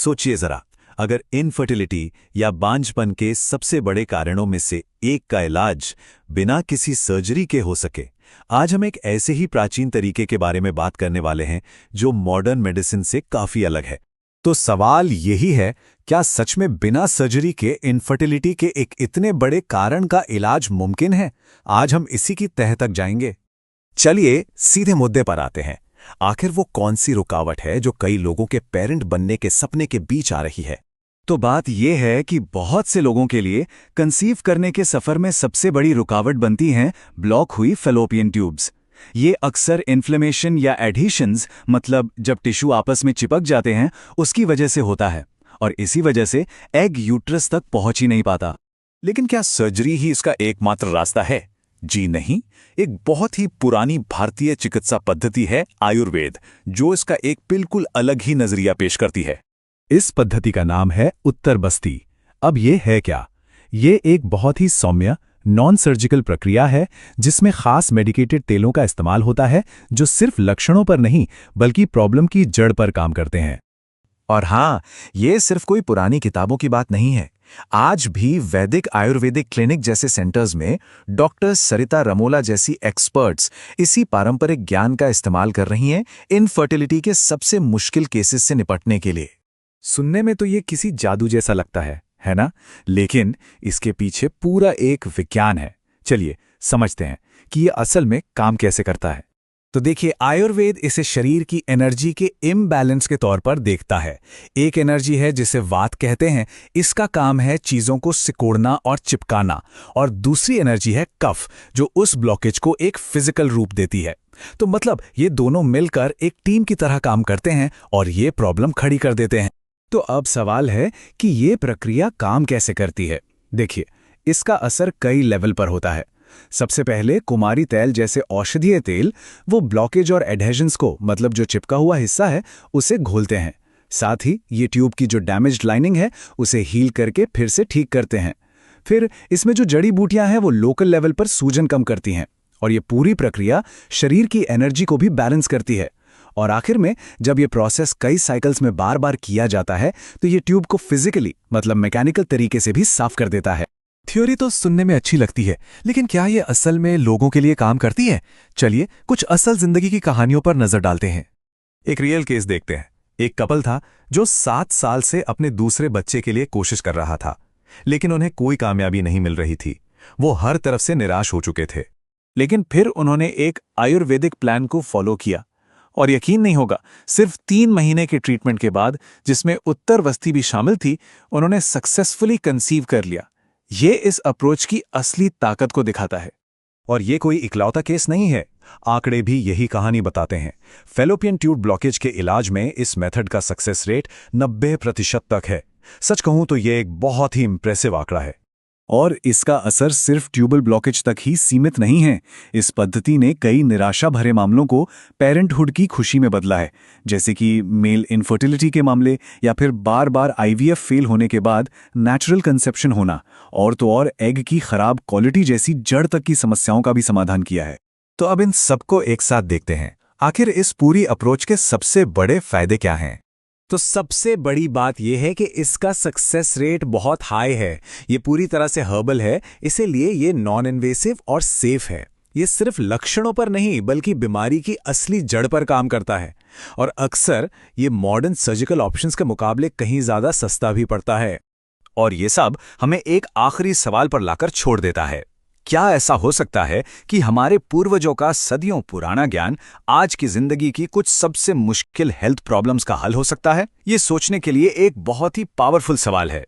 सोचिए जरा, अगर इनफर्टिलिटी या बांझपन के सबसे बड़े कारणों में से एक का इलाज बिना किसी सर्जरी के हो सके। आज हम एक ऐसे ही प्राचीन तरीके के बारे में बात करने वाले हैं जो मॉडर्न मेडिसिन से काफी अलग है। तो सवाल यही है, क्या सच में बिना सर्जरी के इनफर्टिलिटी के एक इतने बड़े कारण का इलाज मुमकिन है? आज हम इसी की तह तक जाएंगे। चलिए सीधे मुद्दे पर आते हैं। आखिर वो कौन सी रुकावट है जो कई लोगों के पेरेंट बनने के सपने के बीच आ रही है? तो बात यह है कि बहुत से लोगों के लिए कंसीव करने के सफर में सबसे बड़ी रुकावट बनती हैं ब्लॉक हुई फैलोपियन ट्यूब्स। ये अक्सर इन्फ्लेमेशन या एडहेशंस, मतलब जब टिश्यू आपस में चिपक जाते हैं, उसकी वजह से होता है और इसी वजह से एग यूट्रस तक पहुंच ही नहीं पाता। लेकिन क्या सर्जरी ही इसका एकमात्र रास्ता है? जी नहीं। एक बहुत ही पुरानी भारतीय चिकित्सा पद्धति है आयुर्वेद, जो इसका एक बिल्कुल अलग ही नजरिया पेश करती है। इस पद्धति का नाम है उत्तर बस्ती। अब ये है क्या? ये एक बहुत ही सौम्य नॉन सर्जिकल प्रक्रिया है जिसमें खास मेडिकेटेड तेलों का इस्तेमाल होता है जो सिर्फ लक्षणों पर नहीं बल्कि प्रॉब्लम की जड़ पर काम करते हैं। और हाँ, ये सिर्फ कोई पुरानी किताबों की बात नहीं है। आज भी वैदिक आयुर्वेदिक क्लिनिक जैसे सेंटर्स में डॉक्टर सरिता रमोला जैसी एक्सपर्ट्स इसी पारंपरिक ज्ञान का इस्तेमाल कर रही हैं इनफर्टिलिटी के सबसे मुश्किल केसेस से निपटने के लिए। सुनने में तो ये किसी जादू जैसा लगता है ना? लेकिन इसके पीछे पूरा एक विज्ञान है। चलिए समझते हैं कि ये असल में काम कैसे करता है। तो देखिए, आयुर्वेद इसे शरीर की एनर्जी के इम्बैलेंस के तौर पर देखता है। एक एनर्जी है जिसे वात कहते हैं, इसका काम है चीजों को सिकोड़ना और चिपकाना, और दूसरी एनर्जी है कफ, जो उस ब्लॉकेज को एक फिजिकल रूप देती है। तो मतलब ये दोनों मिलकर एक टीम की तरह काम करते हैं और ये प्रॉब्लम खड़ी कर देते हैं। तो अब सवाल है कि ये प्रक्रिया काम कैसे करती है। देखिए, इसका असर कई लेवल पर होता है। सबसे पहले कुमारी तेल जैसे औषधीय तेल वो ब्लॉकेज और एडहेशंस को, मतलब जो चिपका हुआ हिस्सा है, उसे घोलते हैं। साथ ही ये ट्यूब की जो डैमेज्ड लाइनिंग है उसे हील करके फिर से ठीक करते हैं। फिर इसमें जो जड़ी बूटियां हैं वो लोकल लेवल पर सूजन कम करती हैं, और ये पूरी प्रक्रिया शरीर की एनर्जी को भी बैलेंस करती है। और आखिर में जब ये प्रोसेस कई साइकिल्स में बार बार किया जाता है तो ये ट्यूब को फिजिकली, मतलब मैकेनिकल तरीके से भी साफ कर देता है। थ्योरी तो सुनने में अच्छी लगती है, लेकिन क्या ये असल में लोगों के लिए काम करती है? चलिए कुछ असल जिंदगी की कहानियों पर नजर डालते हैं। एक रियल केस देखते हैं। एक कपल था जो 7 साल से अपने दूसरे बच्चे के लिए कोशिश कर रहा था, लेकिन उन्हें कोई कामयाबी नहीं मिल रही थी। वो हर तरफ से निराश हो चुके थे। लेकिन फिर उन्होंने एक आयुर्वेदिक प्लान को फॉलो किया, और यकीन नहीं होगा, सिर्फ 3 महीने के ट्रीटमेंट के बाद, जिसमें उत्तर बस्ती भी शामिल थी, उन्होंने सक्सेसफुली कंसीव कर लिया। ये इस अप्रोच की असली ताकत को दिखाता है। और ये कोई इकलौता केस नहीं है, आंकड़े भी यही कहानी बताते हैं। फैलोपियन ट्यूब ब्लॉकेज के इलाज में इस मेथड का सक्सेस रेट 90% तक है। सच कहूं तो ये एक बहुत ही इंप्रेसिव आंकड़ा है। और इसका असर सिर्फ ट्यूबल ब्लॉकेज तक ही सीमित नहीं है। इस पद्धति ने कई निराशा भरे मामलों को पेरेंटहुड की खुशी में बदला है, जैसे कि मेल इनफर्टिलिटी के मामले, या फिर बार बार आईवीएफ फेल होने के बाद नेचुरल कंसेप्शन होना, और तो और एग की खराब क्वालिटी जैसी जड़ तक की समस्याओं का भी समाधान किया है। तो अब इन सबको एक साथ देखते हैं। आखिर इस पूरी अप्रोच के सबसे बड़े फायदे क्या हैं? तो सबसे बड़ी बात यह है कि इसका सक्सेस रेट बहुत हाई है। ये पूरी तरह से हर्बल है, इसीलिए ये नॉन इन्वेसिव और सेफ है। ये सिर्फ लक्षणों पर नहीं बल्कि बीमारी की असली जड़ पर काम करता है, और अक्सर ये मॉडर्न सर्जिकल ऑप्शंस के मुकाबले कहीं ज्यादा सस्ता भी पड़ता है। और ये सब हमें एक आखिरी सवाल पर लाकर छोड़ देता है। क्या ऐसा हो सकता है कि हमारे पूर्वजों का सदियों पुराना ज्ञान आज की जिंदगी की कुछ सबसे मुश्किल हेल्थ प्रॉब्लम्स का हल हो सकता है? ये सोचने के लिए एक बहुत ही पावरफुल सवाल है।